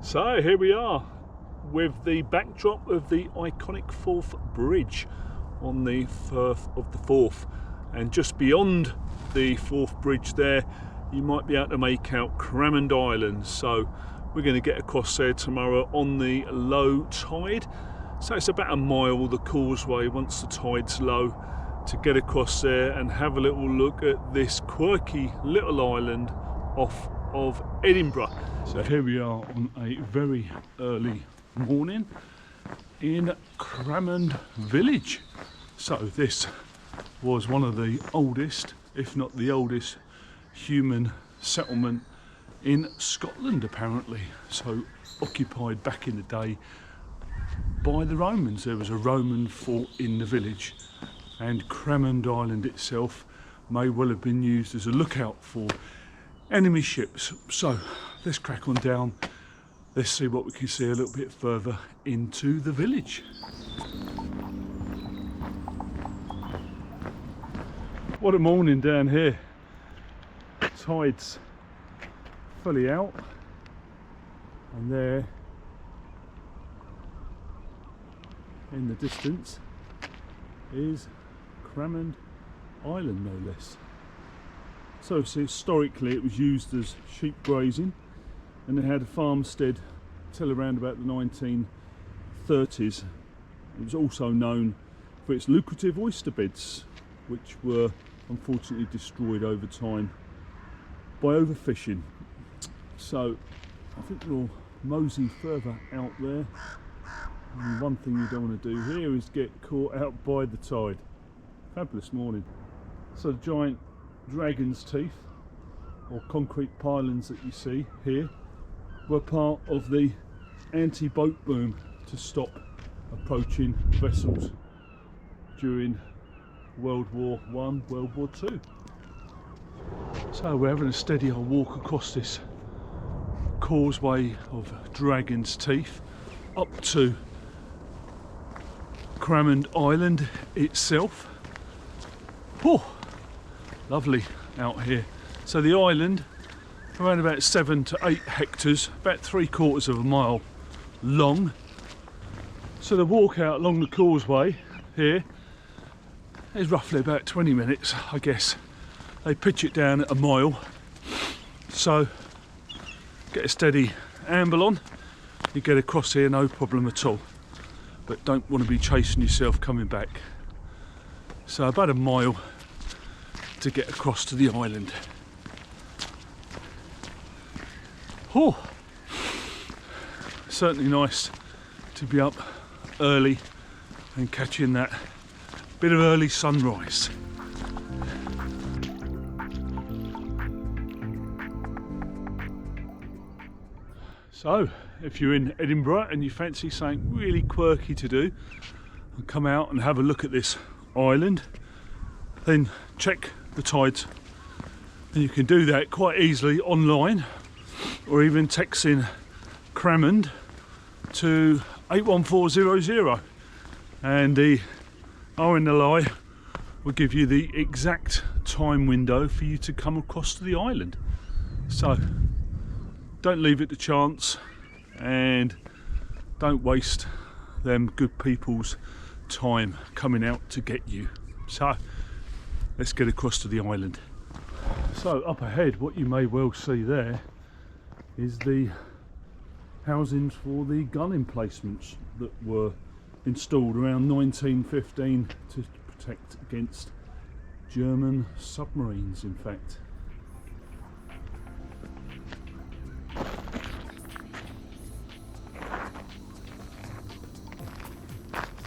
So here we are with the backdrop of the iconic Forth Bridge on the Firth of the Forth, and just beyond the Forth Bridge there you might be able to make out Cramond Island. So we're going to get across there tomorrow on the low tide, so it's about a mile the causeway once the tide's low to get across there and have a little look at this quirky little island off of Edinburgh. So here we are on a very early morning in Cramond village. So this was one of the oldest, if not the oldest, human settlement in Scotland apparently. So occupied back in the day by the Romans. There was a Roman fort in the village, and Cramond Island itself may well have been used as a lookout for enemy ships. So let's crack on down, let's see what we can see a little bit further into the village. What a morning down here. Tide's fully out, and there in the distance is Cramond Island, no less. So historically it was used as sheep grazing, and it had a farmstead till around about the 1930s. It was also known for its lucrative oyster beds, which were unfortunately destroyed over time by overfishing. So I think we'll mosey further out there, and one thing you don't want to do here is get caught out by the tide. Fabulous morning. So the giant dragon's teeth, or concrete pylons that you see here, were part of the anti-boat boom to stop approaching vessels during World War I, World War II. So we're having a steady old walk across this causeway of dragon's teeth up to Cramond Island itself. Oh, lovely out here. So the island, around about 7 to 8 hectares, about 3/4 of a mile long. So the walk out along the causeway here is roughly about 20 minutes, I guess. They pitch it down at a mile, so get a steady amble on, you get across here no problem at all, but don't want to be chasing yourself coming back. So about a mile to get across to the island. Oh, certainly nice to be up early and catching that bit of early sunrise. So if you're in Edinburgh and you fancy something really quirky to do and come out and have a look at this island, then check the tides, and you can do that quite easily online, or even texting Cramond to 81400, and the RNLI will give you the exact time window for you to come across to the island. So don't leave it to chance, and don't waste them good people's time coming out to get you. So let's get across to the island. So up ahead, what you may well see there is the housings for the gun emplacements that were installed around 1915 to protect against German submarines, in fact.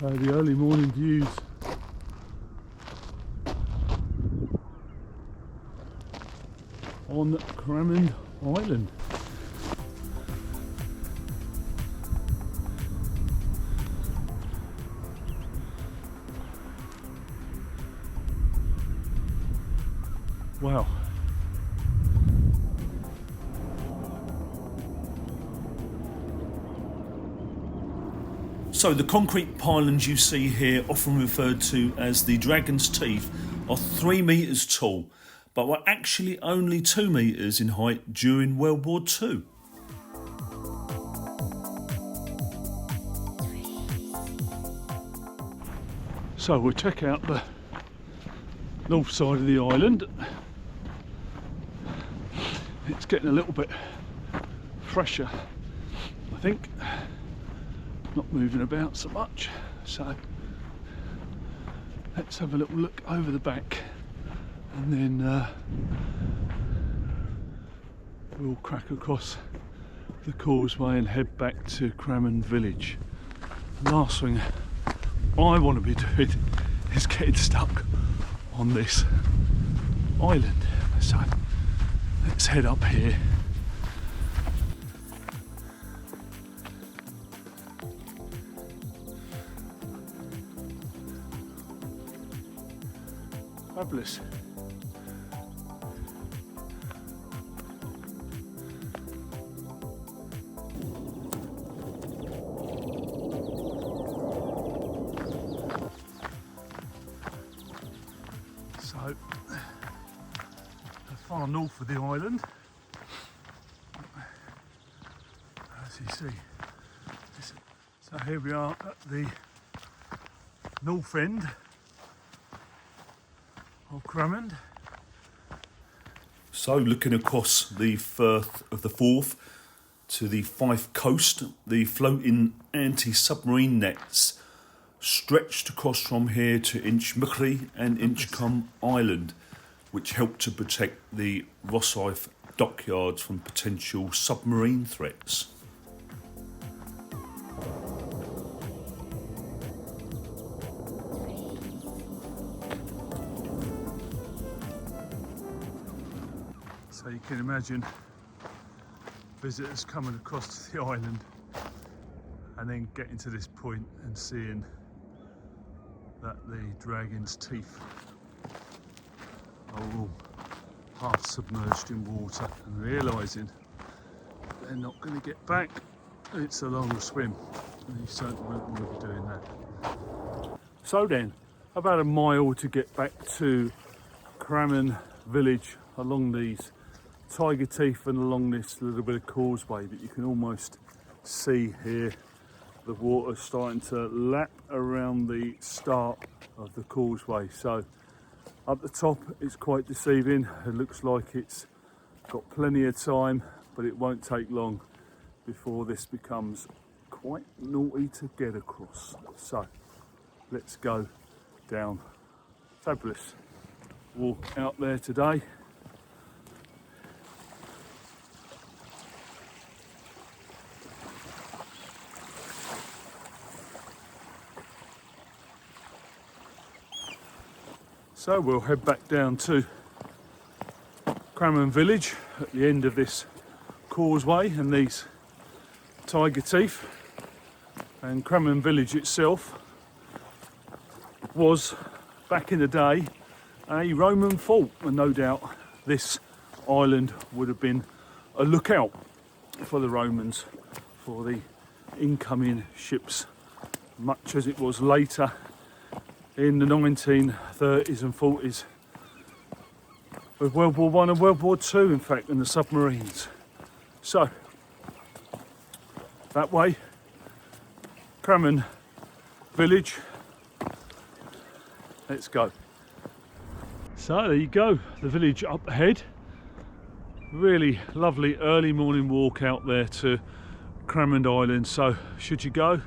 So the early morning views on Cramond Island. Wow. So the concrete pylons you see here, often referred to as the dragon's teeth, are 3 metres tall, but were actually only 2 metres in height during World War II. So we'll check out the north side of the island. It's getting a little bit fresher, I think, not moving about so much. So let's have a little look over the back, and then we'll crack across the causeway and head back to Cramond village. The last thing I want to be doing is getting stuck on this island. So let's head up here. Fabulous. So, the far north of the island, as you see. So here we are at the north end of Cramond. So looking across the Firth of the Forth to the Fife Coast, the floating anti-submarine nets stretched across from here to Inchmickery and Inchcombe Island, which help to protect the Rosyth dockyards from potential submarine threats. So you can imagine visitors coming across to the island and then getting to this point and seeing that the dragon's teeth are all half submerged in water, and realising they're not going to get back. It's a long swim, and you certainly won't want to be doing that. So then, about a mile to get back to Cramond village along these tiger teeth and along this little bit of causeway that you can almost see here. The water starting to lap around the start of the causeway. So up the top it's quite deceiving. It looks like it's got plenty of time, but it won't take long before this becomes quite naughty to get across. So let's go down. Fabulous walk out there today. So we'll head back down to Cramond village at the end of this causeway and these tiger teeth. And Cramond village itself was, back in the day, a Roman fort, and no doubt this island would have been a lookout for the Romans, for the incoming ships, much as it was later in the 1930s and 40s with World War I and World War II, in fact, and the submarines. So that way, Cramond village, let's go. So there you go, the village up ahead. Really lovely early morning walk out there to Cramond Island. So should you go,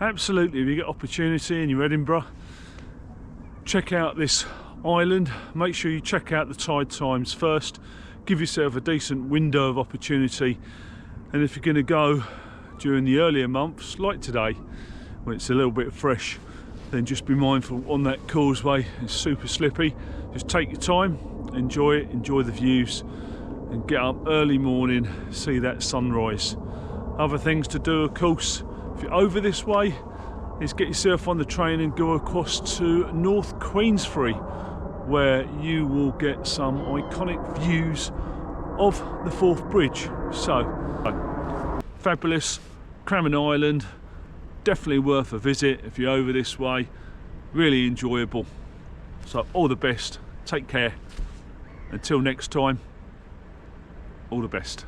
absolutely, if you get opportunity and you're Edinburgh, check out this island. Make sure you check out the tide times first, give yourself a decent window of opportunity, and if you're going to go during the earlier months like today when it's a little bit fresh, then just be mindful on that causeway. It's super slippy. Just take your time, enjoy it, enjoy the views, and get up early morning, see that sunrise. Other things to do, of course, if you're over this way, is get yourself on the train and go across to North Queensferry, where you will get some iconic views of the Forth Bridge. So, fabulous Cramond Island, definitely worth a visit if you're over this way, really enjoyable. So all the best, take care, until next time, all the best.